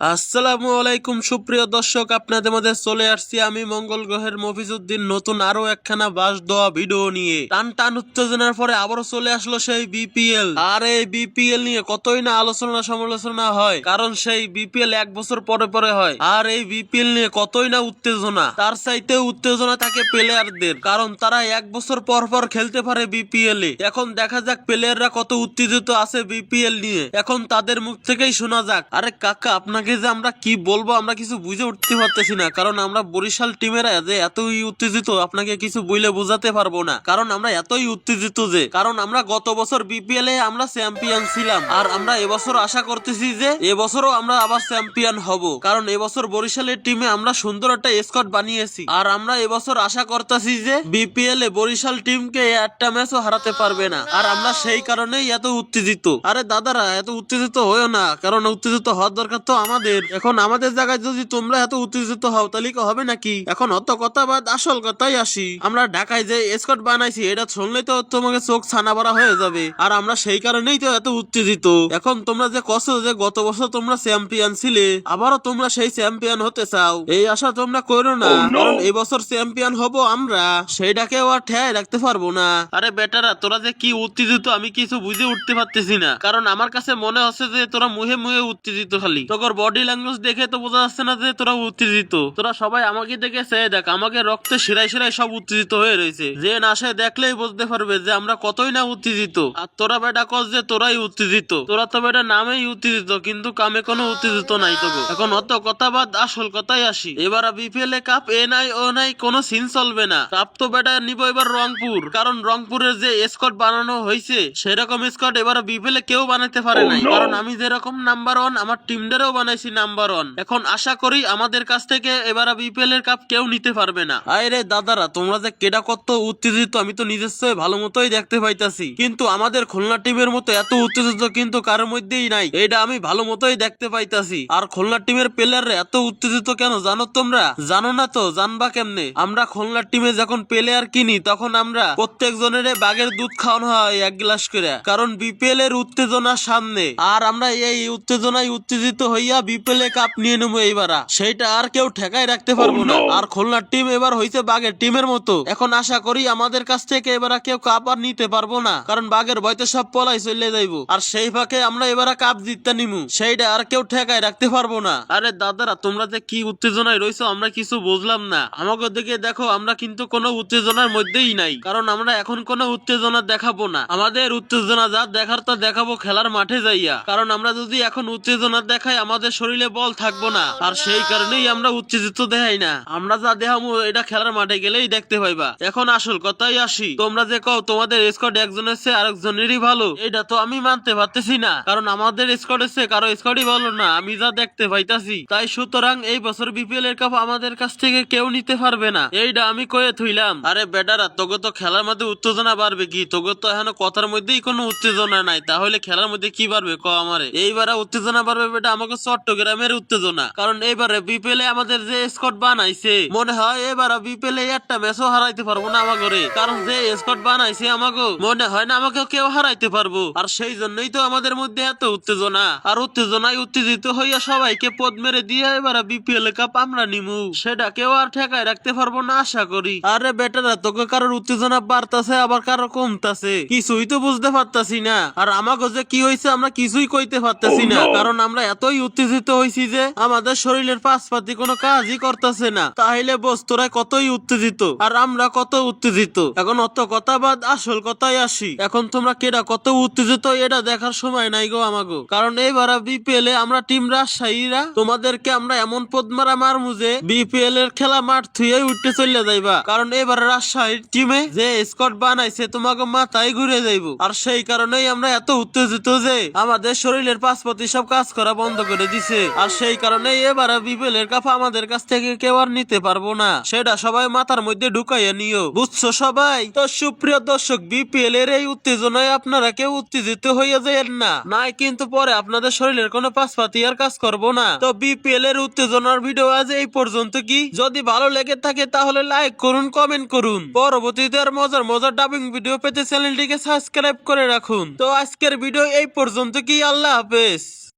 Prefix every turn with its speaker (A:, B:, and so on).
A: আসসালামু আলাইকুম সুপ্রিয় দর্শক, আপনাদের মধ্যে চলে আসছি আমি মঙ্গল গ্রহের মফিজউদ্দিন নতুন আরো একখানা বাস দেওয়া ভিডিও নিয়ে। টান টান উত্তেজনার পরে আবারও চলে আসলো সেই বিপিএল। আর এই বিপিএল নিয়ে কতই না আলোচনা সমালোচনা হয়, কারণ সেই বিপিএল এক বছর পরে পরে হয়। আর এই বিপিএল নিয়ে কতই না উত্তেজনা, তার চাইতে উত্তেজনা থাকে প্লেয়ারদের, কারণ তারা এক বছর পর পর খেলতে পারে বিপিএল এ। এখন দেখা যাক প্লেয়াররা কত উত্তেজিত আছে বিপিএল নিয়ে, এখন তাদের মুখ থেকেই শোনা যাক। আরে কাকা, আপনাকে যে আমরা কি বলবো আমরা কিছু বুঝে উঠতে পারতেছি না, কারণ আমরা বরিশাল টিমেরা যে এতই উত্তেজিত আপনাকে কিছু বইলে বোঝাতে পারবো না। কারণ আমরা এতই উত্তেজিত যে, কারণ আমরা গত বছর বিপিএল এ আমরা চ্যাম্পিয়ন ছিলাম, আর আমরা এবছর আশা করতেছি যে এবছরও আমরা আবার চ্যাম্পিয়ন হব। কারণ এবছর বরিশালের টিমে আমরা সুন্দর একটা স্কোয়াড বানিয়েছি, আর আমরা এবছর আশা করতেছি যে বিপিএল এ বরিশাল টিমকে একটা ম্যাচও হারাতে পারবে না। আর আমরা সেই কারণেই এত উত্তেজিত। আরে দাদারা, এত উত্তেজিত হয়েও না, কারণ উত্তেজিত হওয়ার দরকার তো আমাদের। এখন আমাদের জায়গায় যদি তোমরা এত উত্তেজিত হও তাহলে কি হবে নাকি? এখন অত কথা বাদ, আসল কথাই আসি। আমরা ঢাকায় যে স্কোয়াড বানাইছি এটা শুনলে তো তোমাকে চোখ ছানা বড়া হয়ে যাবে, আর আমরা সেই কারণেই তো এত উত্তেজিত। এখন তোমরা যে কষ্ট যে গত বছর তোমরা চ্যাম্পিয়ন ছিলে, আবারও তোমরা সেই চ্যাম্পিয়ন হতে চাও, এই আশা তোমরা করো না। কারণ এই বছর চ্যাম্পিয়ন হব আমরা, সেইটাকেও আর ঠেয়াই রাখতে পারবো না। আরে বেটারা, তোরা যে কি উত্তেজিত আমি কিছু বুঝে উঠতে পারতেছি না, কারণ আমার কাছে মনে হচ্ছে যে তোরা মুহে মুহে উত্তেজিত। খালি তোর বডি ল্যাঙ্গুয়েজ দেখে তো বোঝা যাচ্ছে না যে তোরা উত্তেজিত। তোরা সবাই আমাকে দেখে চেয়ে দেখ, আমাকে রক্তে শিরায় শিরায় সব উত্তেজিত হয়ে রয়েছে। যে না সে দেখলেই বুঝতে পারবে যে আমরা কতই না উত্তেজিত। আর তোরা বেটা কস যে তোরাই উত্তেজিত, তোরা তো বেটা নামেই উত্তেজিত, কিন্তু কামে কোনো উত্তেজিত নাই তো। এখন অত কথা বাদ, আসল কথাই আসি। এবার বিপিএল এ কাপ এ নাই ও নাই কোনো সিন চলবে না। কাপ তো বেটা নিব এবার রংপুর, কারণ রংপুরের যে স্কোয়াড বানানো হয়েছে সেরকম স্কোয়াড এবার বিপিএল এ কেউ বানাতে পারে নাই। কারণ আমি যেরকম নাম্বার ওয়ান আমার টিমটারও বানাইছি নাম্বার ওয়ান। এখন আশা করি আমাদের কাছ থেকে এবার বিপিএল এর কাপ কেউ নিতে পারবে না। আরে দাদারা, তোমরা যে কেডা কত উত্তেজিত আমি তো নিজস্ব ভালো মতোই দেখতে পাইতাছি, কিন্তু আমাদের খুলনা টিমের মতো এত উত্তেজিত কিন্তু কারোর মধ্যেই নাই, এটা আমি ভালো মতোই দেখতে পাইতাছি। আর খুলনা টিমের প্লেয়াররা এত উত্তেজিত কেন জানো তোমরা? জানো না তো জানবা কেমনে? আমরা খুলনা টিমে যখন প্লেয়ার কিনি তখন আমরা প্রত্যেক জনের বাঘের দুধ খাওয়ানো হয় এক গ্লাস করে, কারণ বিপিএল এর উত্তেজনার সামনে। আর আমরা এই উত্তেজনায় উত্তেজিত হইয়া বিপিএল এ কাপ নিয়ে নেবো এইবার, সেইটা আর কেউ ঠেকাই রাখতে পারবো না। আর খুলনার টিম এবার হইছে বাঘের টিমের মতো। এখন আশা করি আমাদের কাছ থেকে এবার কেউ কাপ আর নিতে পারবো না, কারণ বাঘের ভয়তে সব পলাই চলে যাইবো। আর সেই ফাঁকে আমরা এবার কাপ জিততে নিমু, সেইটা আর কেউ ঠেকাই রাখতে পারবো না। আরে দাদারা, তোমরা যে কি উত্তেজনায় রয়েছো আমরা কিছু বুঝলাম না। আমাকে দিকে দেখো, আমরা কিন্তু কোনো উত্তেজনার মধ্যেই নাই, কারণ আমরা এখন কোনো উত্তেজনা দেখাবো না। আমাদের উত্তেজনা যা দেখার তা দেখাবো খেলার মাঠে যাইয়া, কারণ আমরা যদি এখন উত্তেজনা দেখাই আমাদের শরীরে বল থাকবো না, আর সেই কারণেই আমরা উত্তেজিত দেখাই না। আমরা যা দেখাবো এটা খেলার মাঠে গেলেই দেখতে পাইবা। এখন আসল কথাই আসি, তোমরা যে কও তোমাদের স্কোয়াড একজনের চেয়ে আরেকজনেরই ভালো, এটা তো আমি মানতে পারতেছি না, কারণ আমাদের স্কোয়াডের চেয়ে কারো স্কোয়াডই ভালো না আমি যা দেখতে পাইতাছি। তাই সুতরাং এই বছর বিপিএল এর কাপ আমাদের কাছ থেকে কেউ নিতে পারবে না, এইটা আমি কয়ে থইলাম। আরে বেটারা, তোকে তো খেলার মধ্যে উত্তেজনা বাড়বে কি? তোকে তো এখনো কথার মধ্যেই কোনো উত্তেজনা নাই, তাহলে খেলার মধ্যে কি বাড়বে ক আমারে? এইবার উত্তেজনা বাড়বে বেটা আমাকে চট্টগ্রামের উত্তেজনা, কারণ এইবারে বিপিএল এ আমাদের যে স্কোয়াড বানাইছে মনে হয় এবার বিপিএল এ একটা ম্যাচও হারাইতে পারবো না আমাকে, কারণ যে স্কোয়াড বানাইছে আমাকে মনে হয় না আমাকে কেউ হারাইতে পারবো। আর সেই জন্যই তো আমাদের মধ্যে এত উত্তেজনা, আর উত্তেজনায় উত্তেজিত হইয়া সবাইকে পদ মেরে দিয়ে এবার বিপিএল কাপ আমরা নিমু, সেটা কেউ আর ঠেকায় রাখতে পারবো না আশা করি। আরে বেটারা, তোকে কারোর উত্তেজনা বাড়তাছে আবার কারো কমতাছে, কিছুই তো বুঝতে পারতাছি না। আর আমাকে যে কি হয়েছে আমরা কিছুই কইতে পারতাছি না, কারণ আমরা এতই উত্তেজিত হয়েছি যে আমাদের শরীরের পাশপাতি কোনো কাজই করতেছে না। তাহলে বোঝ তোরা কতই উত্তেজিত আর আমরা কত উত্তেজিত। এখন অত কথা বাদ, আসল কথাই আসি। এখন তোমরা কেডা কত উত্তেজিত এটা দেখার সময় নাই গো আমাগো, কারণ এইবার বিপিএল এ আমরা টিম রাজশাহীরা তোমাদেরকে আমরা এমন পদমারা মারমু যে বিপিএল এর খেলা মাঠ থুয়ে উঠতে চলে যাইবা, কারণ এবার রাজশাহীর টিমে যে স্কোয়াড বানাইছে তোমাকে মাথায় ঘুরে যাইবো। আর সেই কারণেই আমরা এত উত্তেজিত যে আমাদের শরীরের পাশপাতি সব কাজ করা বন্ধ করে দিছে। আর সেই কারণেই এবার বিপিএল এর কাপ আমাদের কাছ থেকে কেউ আর নিতে পারবো না, সেটা সবাই মাথার মধ্যে ঢুকাইয়া নিও, বুঝছো সবাই? তো সুপ্রিয় দর্শক, বিপিএল এর এই উত্তেজনায় আপনারা কেউ উত্তেজিত হইয়া যায়েন না, নাই কিন্তু পরে আপনাদের শরীরের কোনো পাশপাতি আর কাজ করবো না। তো বিপিএল এর উত্তেজনার ভিডিও আজ এই পর্যন্ত। কি যদি ভালো লেগে থাকে তাহলে লাইক করুন, কমেন্ট করুন। পরবর্তীতে আর মজার মজার ডাবিং ভিডিও পেতে চ্যানেলটিকে সাবস্ক্রাইব করে রাখুন। তো আজকের ভিডিও এই পর্যন্ত। কি আল্লাহ হাফেজ।